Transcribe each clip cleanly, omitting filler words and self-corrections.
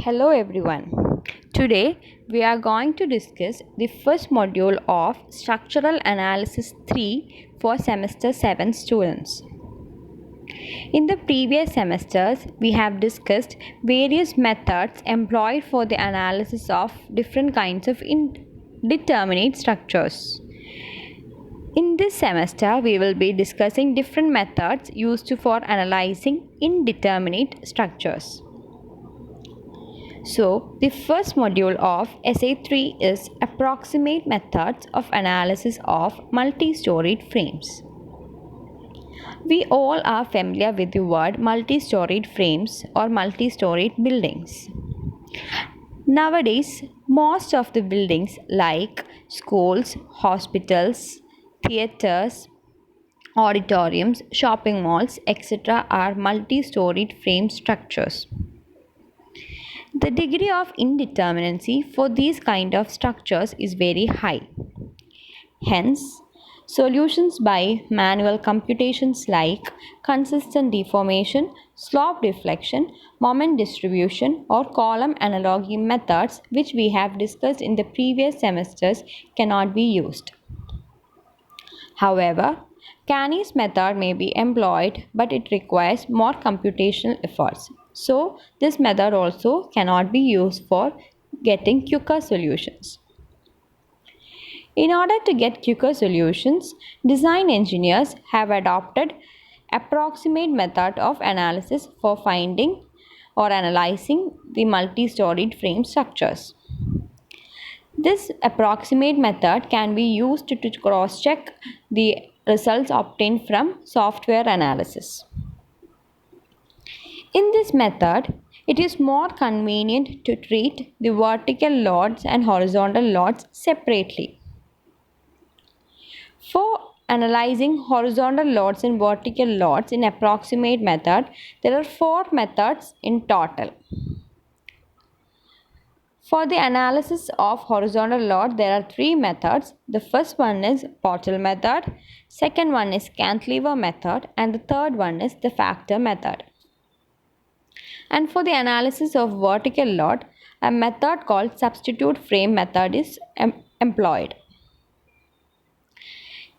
Hello everyone. Today we are going to discuss the first module of Structural Analysis 3 for semester 7 students. In the previous semesters, we have discussed various methods employed for the analysis of different kinds of indeterminate structures. In this semester, we will be discussing different methods used for analyzing indeterminate structures. So, the first module of SA3 is Approximate Methods of Analysis of Multi-Storied Frames. We all are familiar with the word multi-storied frames or multi-storied buildings. Nowadays, most of the buildings like schools, hospitals, theaters, auditoriums, shopping malls, etc. are multi-storied frame structures. The degree of indeterminacy for these kind of structures is very high. Hence, solutions by manual computations like consistent deformation, slope deflection, moment distribution or column analogy methods which we have discussed in the previous semesters cannot be used. However, Canny's method may be employed but it requires more computational efforts. So, this method also cannot be used for getting quicker solutions. In order to get quicker solutions, design engineers have adopted approximate method of analysis for finding or analyzing the multi-storied frame structures. This approximate method can be used to cross-check the results obtained from software analysis. In this method, it is more convenient to treat the vertical loads and horizontal loads separately. For analyzing horizontal loads and vertical loads in approximate method, there are 4 methods in total. For the analysis of horizontal load, there are 3 methods. The first one is Portal method, second one is cantilever method, and the third one is the factor method. And for the analysis of vertical load, a method called substitute frame method is employed.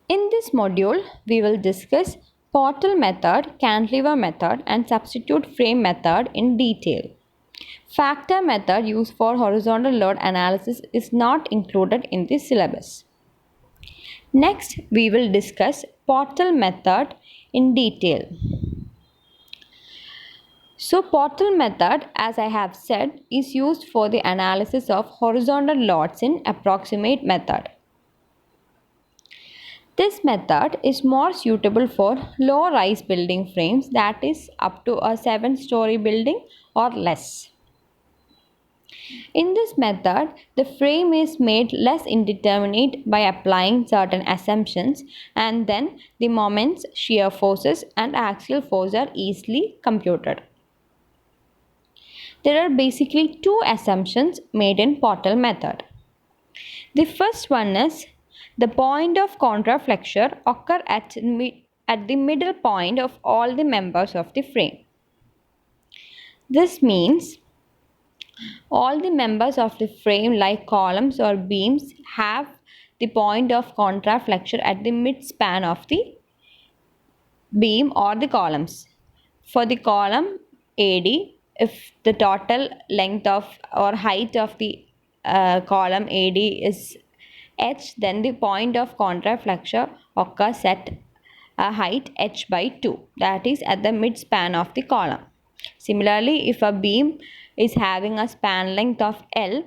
In this module, we will discuss Portal method, cantilever method, and substitute frame method in detail. Factor method used for horizontal load analysis is not included in the syllabus. Next, we will discuss Portal method in detail. So, Portal method, as I have said, is used for the analysis of horizontal loads in approximate method. This method is more suitable for low-rise building frames, that is up to a 7-story building or less. In this method, the frame is made less indeterminate by applying certain assumptions and then the moments, shear forces and axial force are easily computed. There are basically 2 assumptions made in Portal method. The first one is the point of contraflexure occur at the middle point of all the members of the frame. This means all the members of the frame like columns or beams have the point of contraflexure at the mid-span of the beam or the columns. For the column AD, if the total length of or height of the column AD is h, then the point of contraflexure occurs at a height h by 2, that is at the mid-span of the column. Similarly, if a beam is having a span length of L,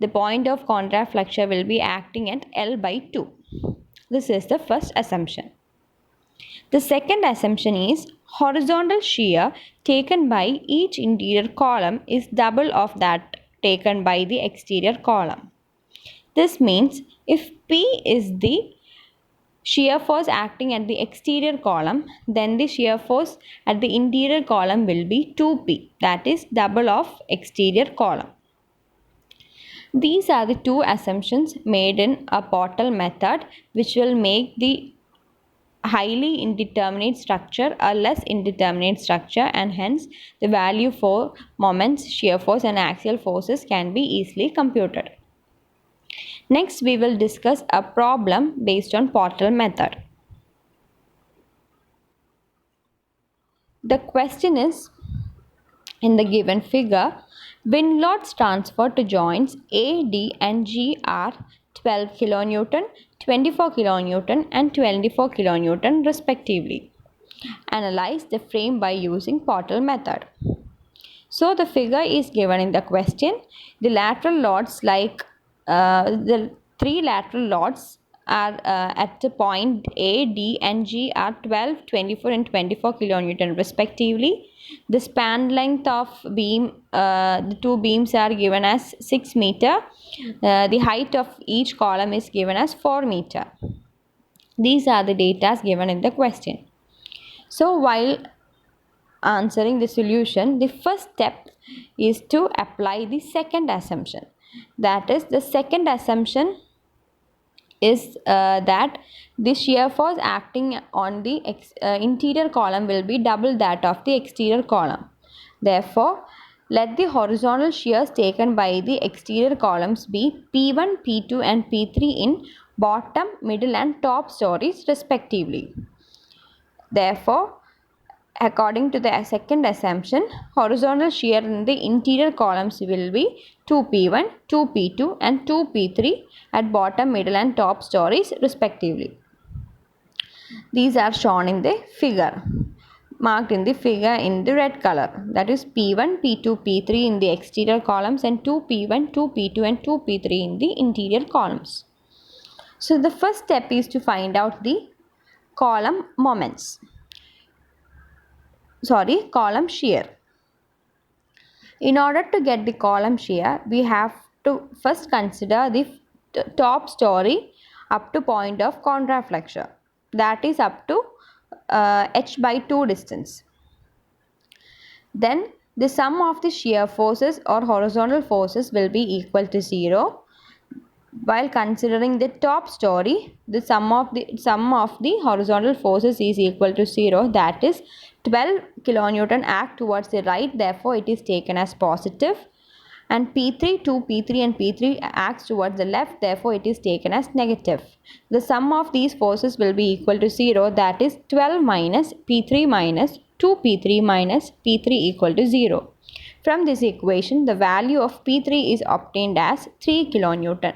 the point of contraflexure will be acting at L by 2. This is the first assumption. The second assumption is horizontal shear taken by each interior column is double of that taken by the exterior column. This means if P is the shear force acting at the exterior column, then the shear force at the interior column will be 2P, that is double of exterior column. These are the 2 assumptions made in a Portal method which will make the highly indeterminate structure or less indeterminate structure, and hence the value for moments, shear force and axial forces can be easily computed. Next, we will discuss a problem based on Portal method. The question is, in the given figure, wind loads transferred to joints A, D and G are 12 kN, 24 kN and 24 kN respectively. Analyze the frame by using Portal method. So the figure is given in the question. The lateral loads, like the three lateral loads are at the point A, D and G are 12, 24 and 24 kN respectively. The span length of beam, the two beams are given as 6 meter. The height of each column is given as 4 meter. These are the data given in the question. So while answering the solution, the first step is to apply the second assumption. That is, the second assumption is that the shear force acting on the interior column will be double that of the exterior column. Therefore, let the horizontal shears taken by the exterior columns be P1, P2 and P3 in bottom, middle and top stories respectively. Therefore, according to the second assumption, horizontal shear in the interior columns will be 2P1, 2P2 and 2P3 at bottom, middle and top stories respectively. These are shown in the figure, marked in the figure in the red color. That is P1, P2, P3 in the exterior columns and 2P1, 2P2 and 2P3 in the interior columns. So the first step is to find out the column shear. In order to get the column shear, we have to first consider the top story up to point of contraflexure, that is up to h by 2 distance. Then the sum of the shear forces or horizontal forces will be equal to 0. While considering the top story, the sum of the horizontal forces is equal to 0, that is 12 kN act towards the right, therefore it is taken as positive, and P3, 2P3 and P3 acts towards the left, therefore it is taken as negative. The sum of these forces will be equal to 0, that is 12 minus P3 minus 2P3 minus P3 equal to 0. From this equation, the value of P3 is obtained as 3 kN.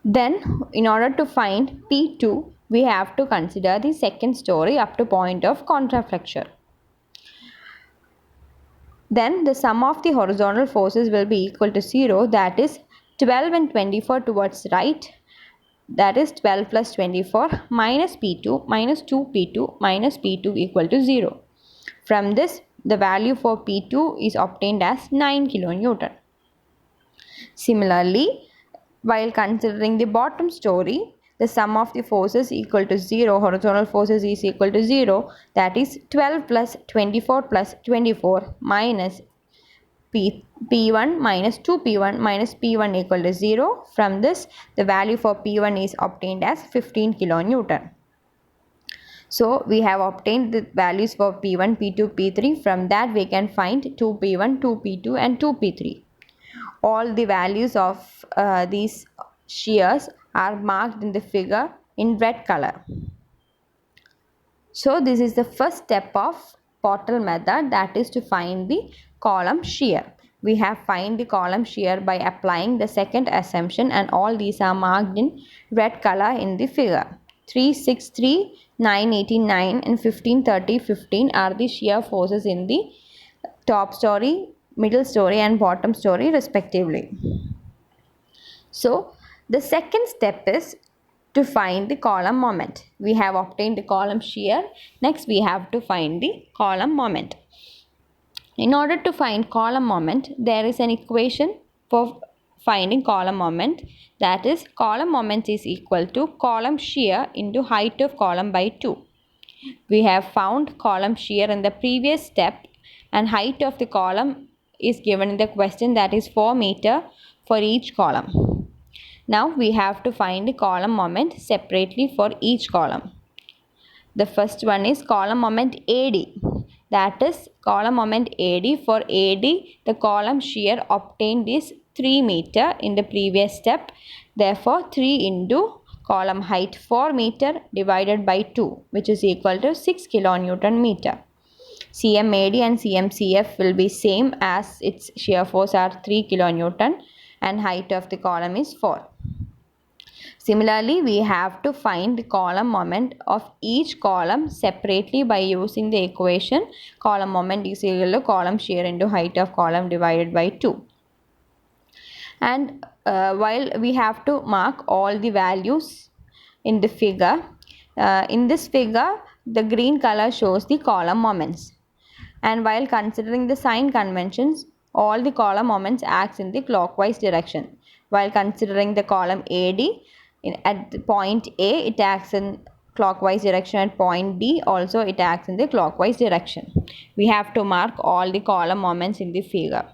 Then, in order to find P2, we have to consider the second story up to point of contraflexure. Then, the sum of the horizontal forces will be equal to 0, that is 12 and 24 towards right, that is 12 plus 24 minus P2 minus 2P2 minus P2 equal to 0. From this, the value for P2 is obtained as 9 kN. Similarly, while considering the bottom story, the sum of the forces equal to 0, horizontal forces is equal to 0, that is 12 plus 24 plus 24 minus P1 minus 2P1 minus P1 equal to 0. From this, the value for P1 is obtained as 15 kN. So, we have obtained the values for P1, P2, P3. From that, we can find 2P1, 2P2 and 2P3. All the values of these shears are marked in the figure in red color. So this is the first step of Portal method, that is to find the column shear. We have find the column shear by applying the second assumption, and all these are marked in red color in the figure. 3, 6, 3, 9, 18, 9 and 15, 30, 15 are the shear forces in the top story, middle story and bottom story respectively. So the second step is to find the column moment. We have obtained the column shear. Next we have to find the column moment. In order to find column moment, there is an equation for finding column moment, that is column moment is equal to column shear into height of column by 2. We have found column shear in the previous step, and height of the column is given in the question, that is 4 meter for each column. Now we have to find the column moment separately for each column. The first one is column moment AD. That is column moment AD. For AD, the column shear obtained is 3 meter in the previous step. Therefore, 3 into column height 4 meter divided by 2, which is equal to 6 kilonewton meter. CMAD and CMCF will be same as its shear force are 3 kilonewton and height of the column is 4. Similarly, we have to find the column moment of each column separately by using the equation column moment is equal to column shear into height of column divided by 2. And while we have to mark all the values in the figure, in this figure the green color shows the column moments. And while considering the sign conventions, all the column moments acts in the clockwise direction. While considering the column AD, at the point A, it acts in clockwise direction. At point D, also it acts in the clockwise direction. We have to mark all the column moments in the figure.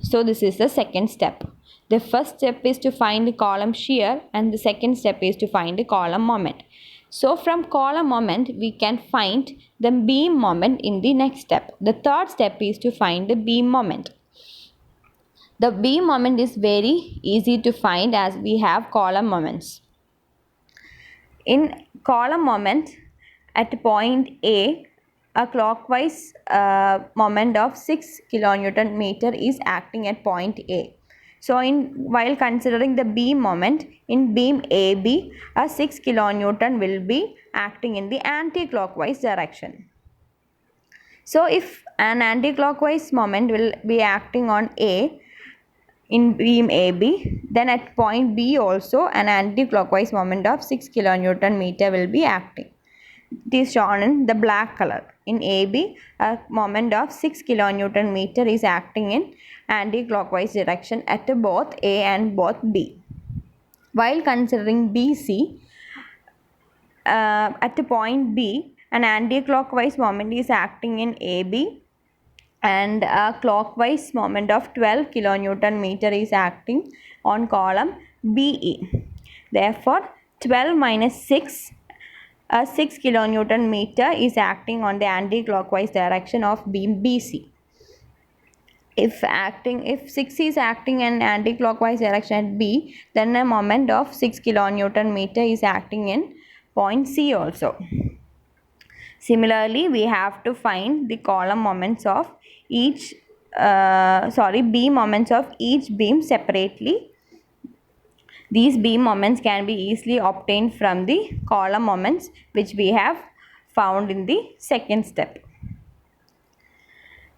So this is the second step. The first step is to find the column shear and the second step is to find the column moment. So from column moment, we can find the beam moment in the next step. The third step is to find the beam moment. The beam moment is very easy to find as we have column moments. In column moment, at point A, a clockwise moment of 6 kilonewton meter is acting at point A. So while considering the beam moment, in beam AB, a 6 kilonewton will be acting in the anti-clockwise direction. So if an anti-clockwise moment will be acting on A in beam AB, then at point B also an anti-clockwise moment of 6 kilonewton meter will be acting. It is shown in the black color. In AB, a moment of 6 kilonewton meter is acting in anti-clockwise direction at both A and both B. While considering BC, at point B, an anti-clockwise moment is acting in AB and a clockwise moment of 12 kilonewton meter is acting on column BE. Therefore, 12 minus 6, 6 kilonewton meter is acting on the anti-clockwise direction of beam BC. If 6 is acting in anti-clockwise direction at B, then a moment of 6 kilonewton meter is acting in point C also. Similarly, we have to find the column moments of each beam moments of each beam separately. These beam moments can be easily obtained from the column moments which we have found in the second step.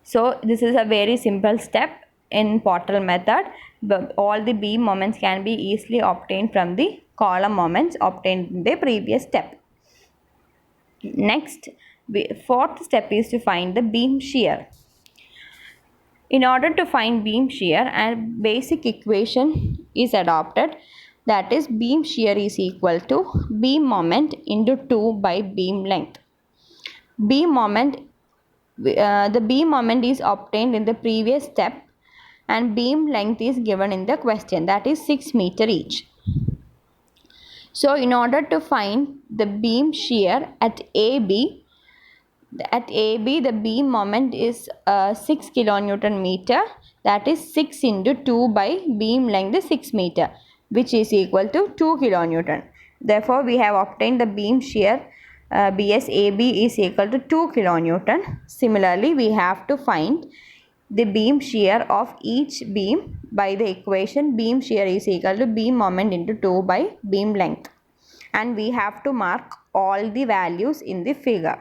So this is a very simple step in Pottell method. All the beam moments can be easily obtained from the column moments obtained in the previous step. Next, fourth step is to find the beam shear. In order to find beam shear, a basic equation is adopted, that is beam shear is equal to beam moment into 2 by beam length. Beam moment, the beam moment is obtained in the previous step and beam length is given in the question, that is 6 meter each. So in order to find the beam shear at AB, the beam moment is 6 kilonewton meter, that is 6 into 2 by beam length is 6 meter, which is equal to 2 kilonewton. Therefore, we have obtained the beam shear BSAB is equal to 2 kilonewton. Similarly, we have to find the beam shear of each beam by the equation beam shear is equal to beam moment into 2 by beam length. And we have to mark all the values in the figure.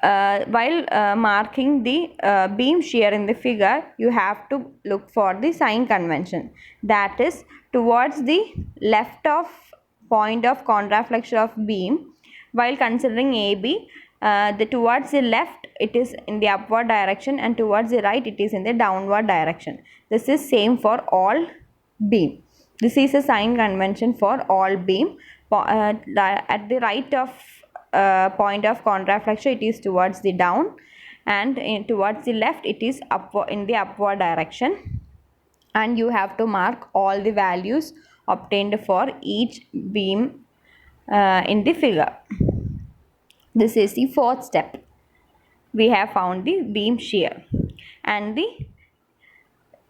While marking the beam shear in the figure, you have to look for the sign convention. That is, towards the left of point of contraflexure of beam, while considering AB, towards the left it is in the upward direction and towards the right it is in the downward direction. This is same for all beam. This is a sign convention for all beam. At the right of point of contraflexure it is towards the down and towards the left it is in the upward direction. and you have to mark all the values obtained for each beam in the figure. This is the fourth step. We have found the beam shear, and the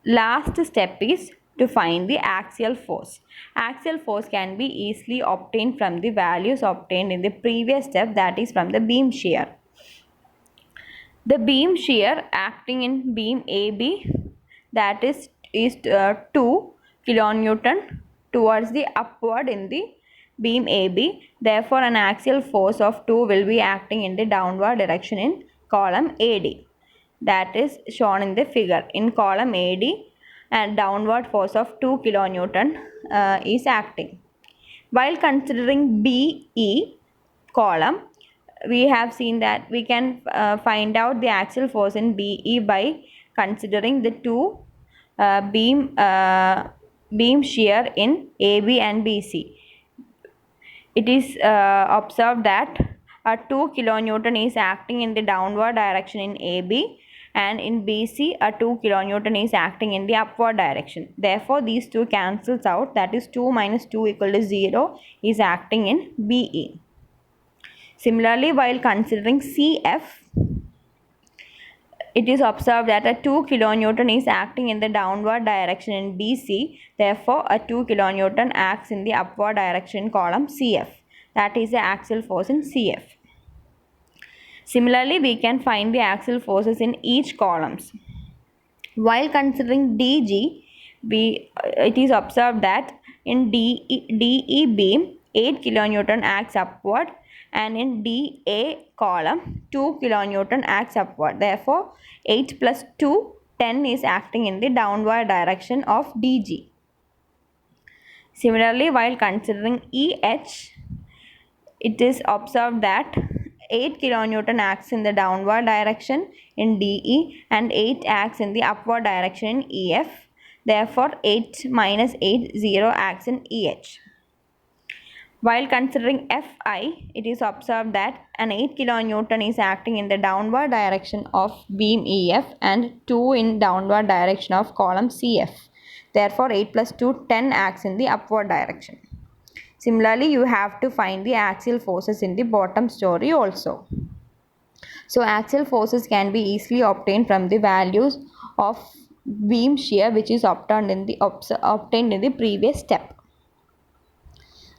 last step is to find the axial force. Axial force can be easily obtained from the values obtained in the previous step, that is from the beam shear. The beam shear acting in beam AB, that is 2 kilonewton towards the upward in the beam AB. Therefore, an axial force of 2 will be acting in the downward direction in column AD. That is shown in the figure. In column AD, a downward force of 2 kilonewton is acting. While considering BE column, we have seen that we can find out the axial force in BE by considering the two beam shear in AB and BC. It is observed that a 2 kilonewton is acting in the downward direction in AB, and in BC a 2 kilonewton is acting in the upward direction. Therefore, these two cancels out, that is 2 minus 2 equal to 0 is acting in BE. Similarly, while considering CF, it is observed that a 2 kilonewton is acting in the downward direction in BC. Therefore, a 2 kilonewton acts in the upward direction in column CF. That is the axial force in CF. Similarly, we can find the axial forces in each columns. While considering DG, it is observed that in DE beam 8 kilonewton acts upward, and in DA column 2 kilonewton acts upward. Therefore, 8 plus 2, 10 is acting in the downward direction of DG. Similarly, while considering EH, it is observed that 8 kilonewton acts in the downward direction in DE and 8 acts in the upward direction in EF. Therefore, 8 minus 8, 0 acts in EH. While considering Fi, it is observed that an 8 kilonewton is acting in the downward direction of beam EF and 2 in downward direction of column CF. Therefore, 8 plus 2, 10 acts in the upward direction. Similarly, you have to find the axial forces in the bottom story also. So, axial forces can be easily obtained from the values of beam shear which is obtained in the previous step.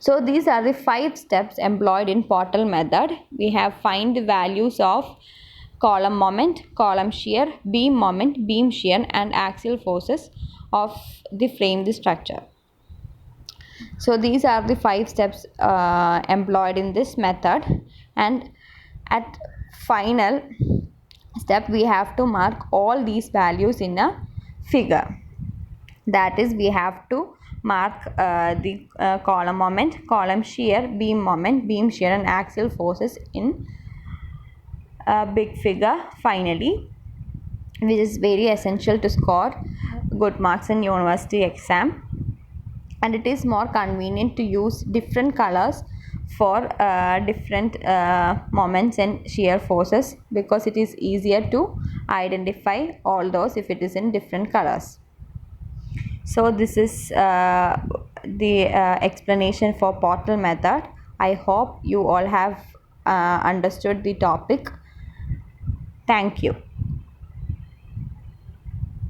So these are the 5 steps employed in Portal method. We have find the values of column moment, column shear, beam moment, beam shear, and axial forces of the frame, the structure. So these are the 5 steps employed in this method, and at final step we have to mark all these values in a figure. That is, we have to mark the column moment, column shear, beam moment, beam shear, and axial forces in a big figure finally, which is very essential to score good marks in university exam. And it is more convenient to use different colors for different moments and shear forces, because it is easier to identify all those if it is in different colors. So this is the explanation for Portal method. I hope you all have understood the topic. Thank you.